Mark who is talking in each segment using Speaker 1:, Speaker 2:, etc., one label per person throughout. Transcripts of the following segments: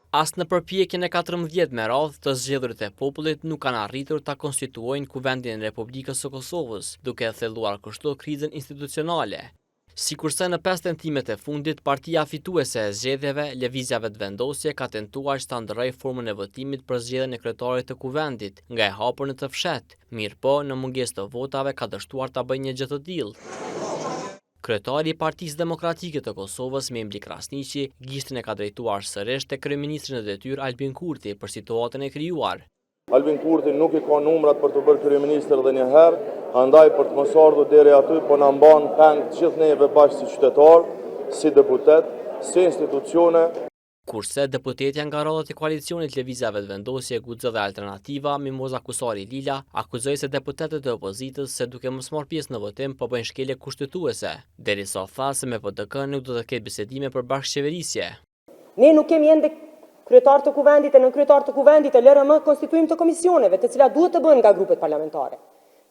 Speaker 1: As në përpjekjen e 14 me radhë të zgjedhurit e popullit nuk kanë arritur ta konstituojnë Kuvendin e Republikës së Kosovës, duke thelluar kështu krizën institucionale. Sikurse në 5 tentimet e fundit, partia fituese e zgjedhjeve, Lëvizjave të Vendosje, ka tentuar që ta ndërrojë formën e votimit për zgjedhjen e kryetarit të Kuvendit, nga e hapur në të fshehtë, mirëpo në mungesë të votave ka dështuar ta bëjë një gjë të tillë. Kryetari i Partisë Demokratike të Kosovës, Memli Krasniqi, gishtin e ka drejtuar sërish te kryeministri në detyrë Albin Kurti për situatën e krijuar.
Speaker 2: Albin Kurti nuk i ka numrat për të bërë kryeministër edhe një herë, andaj për të mos ardhur deri aty po na mban peng të gjithë neve bashkë si qytetar, si deputet, si institucione.
Speaker 1: Kurse deputetja nga radhët e koalicionit Lëvizjave të Vendosje, Guxë dhe Alternativa, Mimoza Kusari Lila, akuzoi se deputetët e opozitës se duke mos marrë pjesë në votim po bëjnë shkelje kushtetuese, derisa tha se me PDK nuk do të ketë bisedime për bashkëqeverisje.
Speaker 3: Ne nuk kemi ende kryetar të Kuvendit e nën kryetar të Kuvendit e LRM konstituim të komisioneve, të cilat duhet të bëhen nga grupet parlamentare,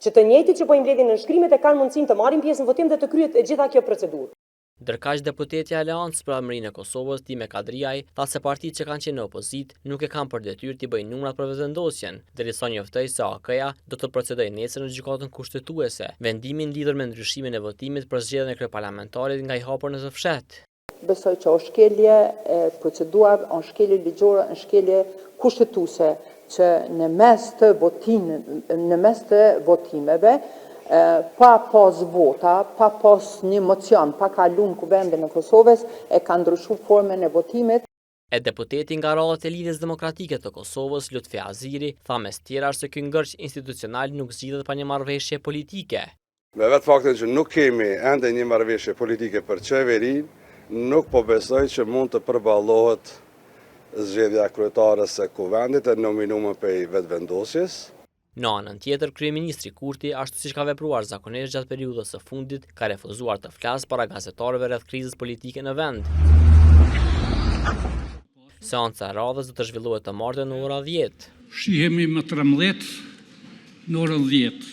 Speaker 3: që të njëjtit që po i mbledhin në shkrimet e kanë mundësinë të marrin pjesë në votim dhe të kryhet e gjitha kjo procedurë.
Speaker 1: Ndërkaq deputetja e Aleancës për Avëmërinë e Kosovës, Time Kadriaj, tha se partitë që kanë qenë në opozit nuk e kanë për detyrë të bëjnë numrat për vetëvendosjen, derisa njoftoi se AK-ja do të procedojë nesër në gjykatën kushtetuese, vendimin lidhur me ndryshimin e votimit për zgjedhjen e kryeparlamentarit nga i hapur në të fshehtë.
Speaker 4: Besoj që është shkelje e procedurave, është shkelje ligjore, është shkelje kushtetuese që në mes të votimeve pa pas vota, pa pas një mocion, pa kalun Kuvendin e Kosovës, e ka ndryshuar formën e votimit.
Speaker 1: E deputeti nga radhët e Lidhjes Demokratike të Kosovës, Lutfi Aziri, tha mes tjera se ky ngërç institucional nuk zgjidhet pa një marrëveshje politike.
Speaker 5: Me vetë faktin që nuk kemi ende një marrëveshje politike për qeverinë, nuk po besoj që mund të përballohet zgjedhja kryetares së Kuvendit e nominuar prej vetëvendosjes.
Speaker 1: Në anën tjetër, kryeministri Kurti, ashtu siç ka vepruar zakonisht gjatë periudhës së fundit, ka refuzuar të flasë para gazetarëve rreth krizës politike në vend. Seanca e radhës do të zhvillohet të martën në ora 10.
Speaker 6: Shihemi më 13 në orën 10.